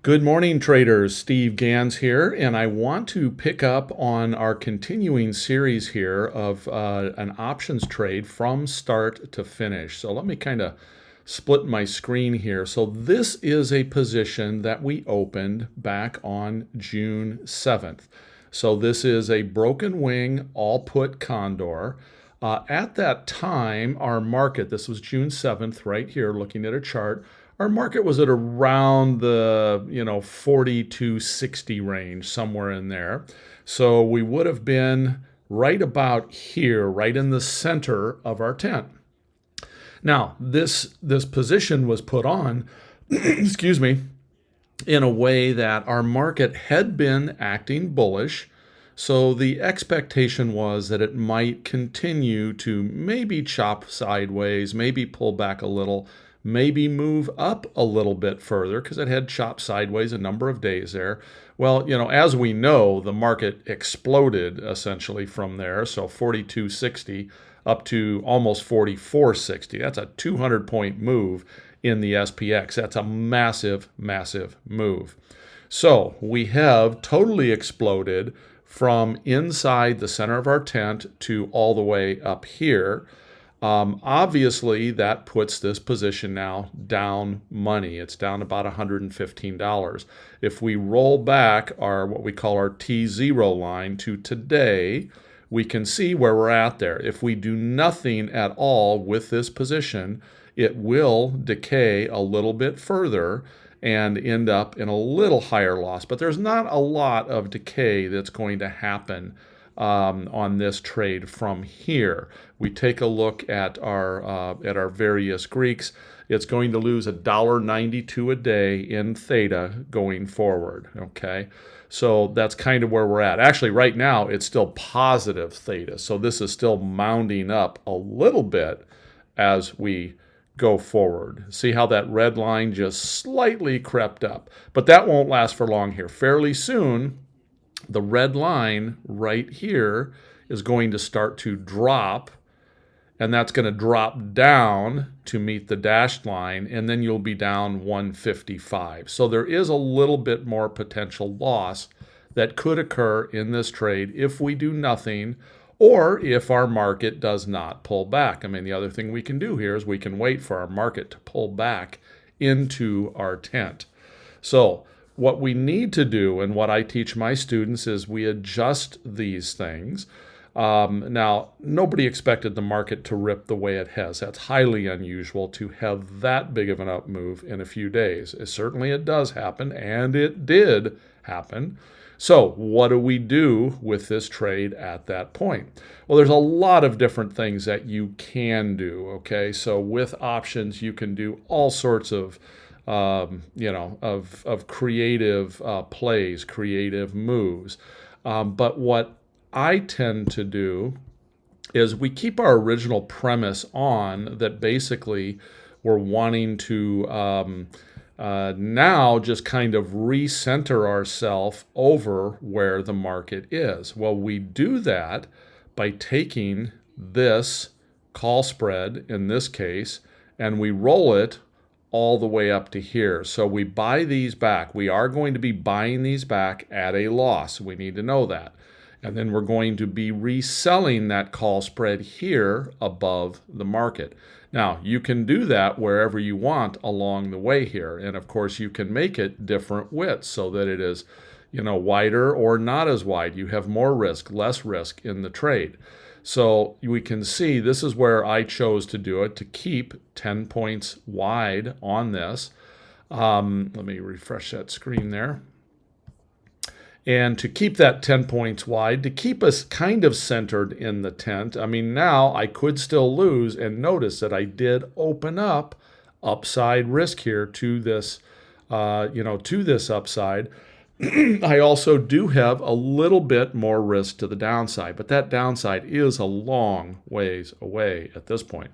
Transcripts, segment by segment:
Good morning, traders. Steve Ganz here, and I want to pick up on our continuing series here of an options trade from start to finish. So let me kind of split my screen here. So this is a position that we opened back on June 7th. So this is a broken wing all put Condor. At that time, our market, this was June 7th, right here, looking at a chart, our market was at around the 4260 range, somewhere in there. So we would have been right about here, right in the center of our tent. Now, this position was put on, excuse me, in a way that our market had been acting bullish. So the expectation was that it might continue to maybe chop sideways, maybe pull back a little, maybe move up a little bit further because it had chopped sideways a number of days there. Well, as we know, the market exploded essentially from there. So 4260 up to almost 4460. That's a 200-point move in the SPX. That's a massive, massive move. So we have totally exploded from inside the center of our tent to all the way up here. Obviously, that puts this position now down money. It's down about $115. If we roll back our what we call our T0 line to today, we can see where we're at there. If we do nothing at all with this position, it will decay a little bit further and end up in a little higher loss. But there's not a lot of decay that's going to happen on this trade from here. We take a look at our various Greeks. It's going to lose $1.92 a day in theta going forward. Okay, so that's kind of where we're at. Actually, right now it's still positive theta, so this is still mounding up a little bit as we go forward. See how that red line just slightly crept up, but that won't last for long here. Fairly soon, the red line right here is going to start to drop, and that's going to drop down to meet the dashed line, and then you'll be down 155. So there is a little bit more potential loss that could occur in this trade if we do nothing or if our market does not pull back. I mean, the other thing we can do here is we can wait for our market to pull back into our tent. So what we need to do, and what I teach my students, is we adjust these things. Now, nobody expected the market to rip the way it has. That's highly unusual to have that big of an up move in a few days. Certainly it does happen, and it did happen. So what do we do with this trade at that point? Well, there's a lot of different things that you can do, okay? So with options, you can do all sorts of creative plays, creative moves. But what I tend to do is we keep our original premise on that basically we're wanting to now just kind of recenter ourselves over where the market is. Well, we do that by taking this call spread, in this case, and we roll it all the way up to here. So we buy these back. We are going to be buying these back at a loss. We need to know that. And then we're going to be reselling that call spread here above the market. Now, you can do that wherever you want along the way here. And of course, you can make it different widths so that it is, wider or not as wide. You have more risk, less risk in the trade. So we can see this is where I chose to do it, to keep 10 points wide on this. Let me refresh that screen there. And to keep that 10 points wide, to keep us kind of centered in the tent. I mean, now I could still lose, and notice that I did open up upside risk here to this, to this upside. I also do have a little bit more risk to the downside, but that downside is a long ways away at this point.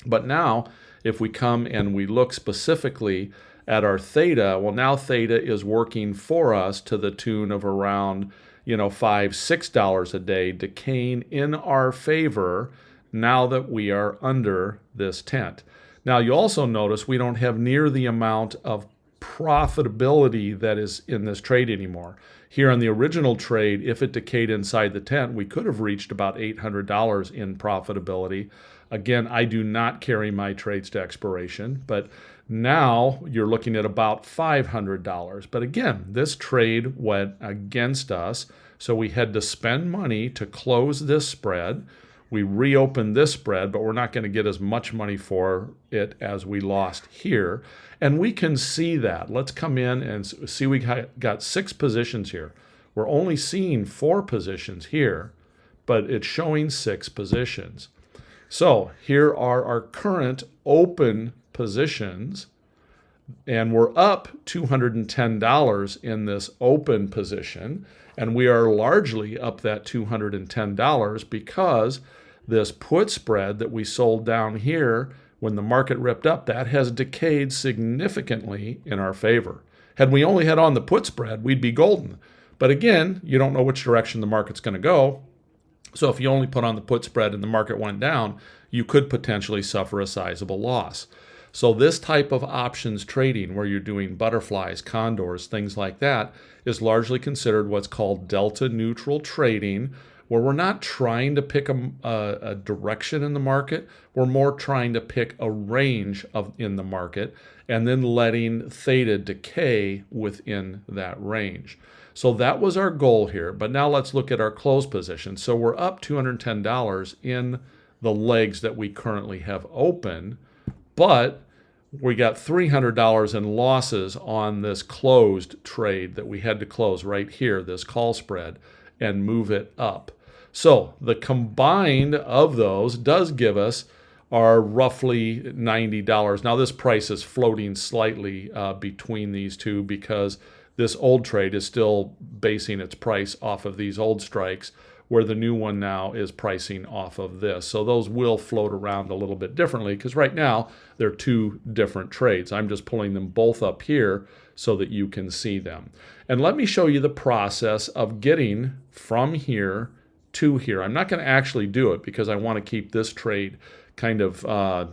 But now, if we come and we look specifically at our theta, well, now theta is working for us to the tune of around, $5-6 a day, decaying in our favor now that we are under this tent. Now, you also notice we don't have near the amount of profitability that is in this trade anymore. Here on the original trade, if it decayed inside the tent, we could have reached about $800 in profitability. Again, I do not carry my trades to expiration, but now you're looking at about $500. But again, this trade went against us, so we had to spend money to close this spread. We reopened this spread, but we're not going to get as much money for it as we lost here. And we can see that. Let's come in and see we got 6 positions here. We're only seeing 4 positions here, but it's showing 6 positions. So here are our current open positions, and we're up $210 in this open position, and we are largely up that $210 because this put spread that we sold down here when the market ripped up, that has decayed significantly in our favor. Had we only had on the put spread, we'd be golden. But again, you don't know which direction the market's going to go. So if you only put on the put spread and the market went down, you could potentially suffer a sizable loss. So this type of options trading, where you're doing butterflies, condors, things like that, is largely considered what's called delta neutral trading, where we're not trying to pick a direction in the market. We're more trying to pick a range in the market and then letting theta decay within that range. So that was our goal here. But now let's look at our close position. So we're up $210 in the legs that we currently have open, but we got $300 in losses on this closed trade that we had to close right here, this call spread, and move it up. So the combined of those does give us our roughly $90. Now this price is floating slightly between these two because this old trade is still basing its price off of these old strikes, where the new one now is pricing off of this. So those will float around a little bit differently because right now they're 2 different trades. I'm just pulling them both up here so that you can see them. And let me show you the process of getting from here to here. I'm not going to actually do it because I want to keep this trade kind of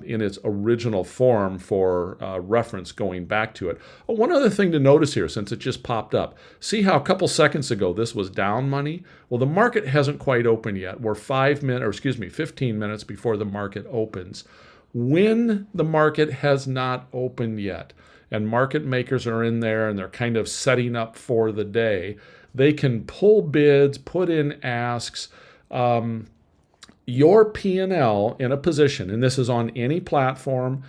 in its original form for reference going back to it. Oh, one other thing to notice here, since it just popped up. See how a couple seconds ago this was down money? Well, the market hasn't quite opened yet. We're 15 minutes before the market opens. When the market has not opened yet, and market makers are in there and they're kind of setting up for the day, they can pull bids, put in asks. Your P&L in a position, and this is on any platform,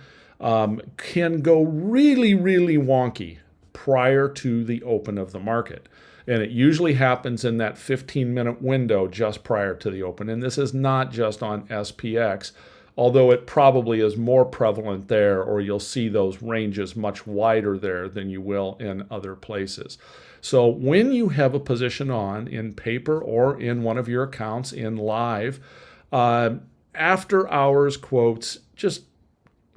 can go really, really wonky prior to the open of the market. And it usually happens in that 15-minute window just prior to the open. And this is not just on SPX, although it probably is more prevalent there, or you'll see those ranges much wider there than you will in other places. So when you have a position on in paper or in one of your accounts in live, after hours quotes, just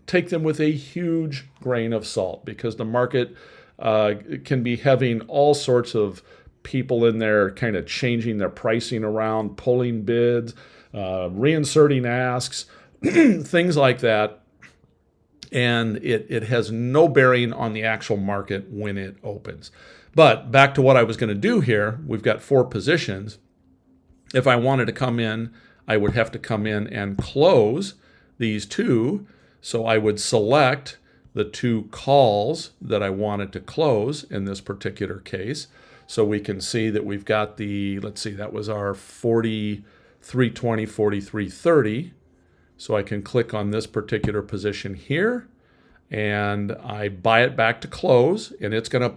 take them with a huge grain of salt, because the market can be having all sorts of people in there kind of changing their pricing around, pulling bids, reinserting asks, things like that. And it has no bearing on the actual market when it opens. But back to what I was going to do here, we've got 4 positions. If I wanted to come in, I would have to come in and close these 2. So I would select the 2 calls that I wanted to close in this particular case. So we can see that we've got the, let's see, that was our 43.20, 43.30. So I can click on this particular position here and I buy it back to close, and it's going to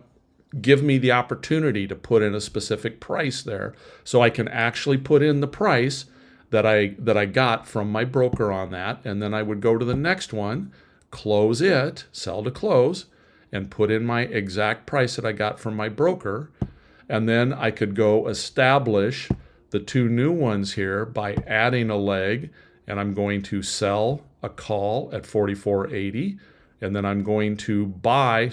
give me the opportunity to put in a specific price there. So I can actually put in the price that I got from my broker on that, and then I would go to the next one, close it, sell to close, and put in my exact price that I got from my broker. And then I could go establish the 2 new ones here by adding a leg, and I'm going to sell a call at 44.80, and then I'm going to buy,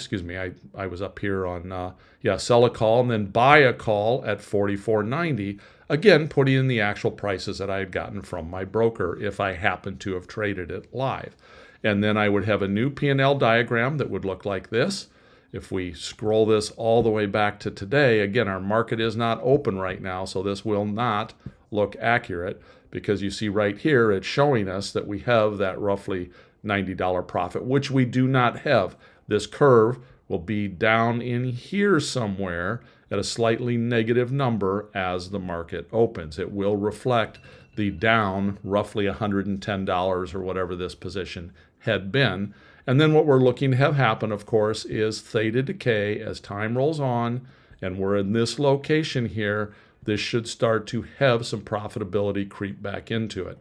I was up here on, sell a call and then buy a call at 44.90, again, putting in the actual prices that I had gotten from my broker if I happened to have traded it live. And then I would have a new P&L diagram that would look like this. If we scroll this all the way back to today, again, our market is not open right now, so this will not look accurate, because you see right here, it's showing us that we have that roughly $90 profit, which we do not have. This curve will be down in here somewhere at a slightly negative number as the market opens. It will reflect the down roughly $110 or whatever this position had been. And then what we're looking to have happen, of course, is theta decay as time rolls on, and we're in this location here. This should start to have some profitability creep back into it.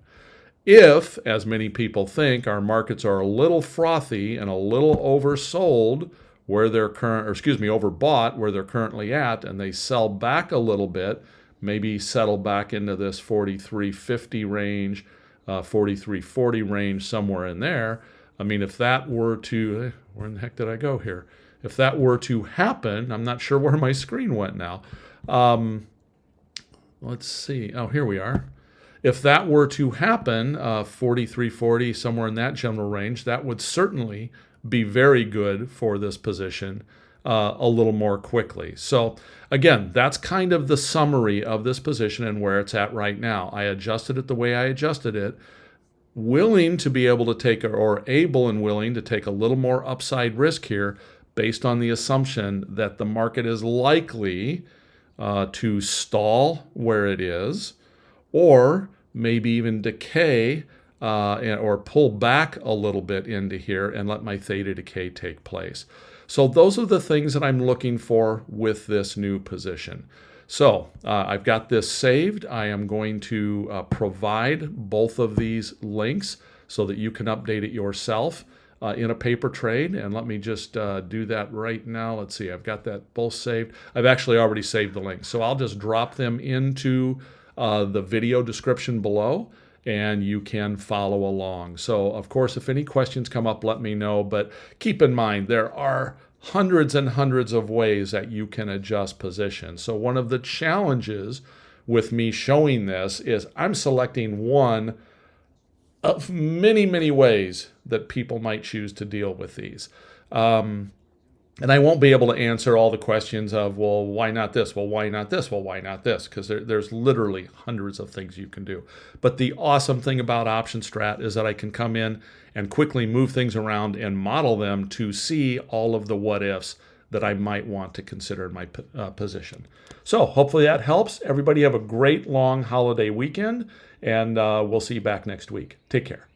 If, as many people think, our markets are a little frothy and a little oversold where they're overbought where they're currently at, and they sell back a little bit, maybe settle back into this 43.50 range, 43.40 range, somewhere in there. I mean, if that were to, where in the heck did I go here? If that were to happen, I'm not sure where my screen went now. Let's see. Oh, here we are. If that were to happen, 43.40, somewhere in that general range, that would certainly be very good for this position a little more quickly. So again, that's kind of the summary of this position and where it's at right now. I adjusted it the way I adjusted it, willing to be able to take, or able and willing to take a little more upside risk here based on the assumption that the market is likely to stall where it is, or maybe even decay or pull back a little bit into here and let my theta decay take place. So those are the things that I'm looking for with this new position. So I've got this saved. I am going to provide both of these links so that you can update it yourself in a paper trade. And let me just do that right now. Let's see, I've got that both saved. I've actually already saved the links. So I'll just drop them into the video description below, and you can follow along. So of course, if any questions come up, let me know. But keep in mind, there are hundreds and hundreds of ways that you can adjust positions. So one of the challenges with me showing this is I'm selecting one of many, many ways that people might choose to deal with these. And I won't be able to answer all the questions of, well, why not this? Well, why not this? Well, why not this? Because there's literally hundreds of things you can do. But the awesome thing about OptionStrat is that I can come in and quickly move things around and model them to see all of the what ifs that I might want to consider in my position. So hopefully that helps. Everybody have a great long holiday weekend, and we'll see you back next week. Take care.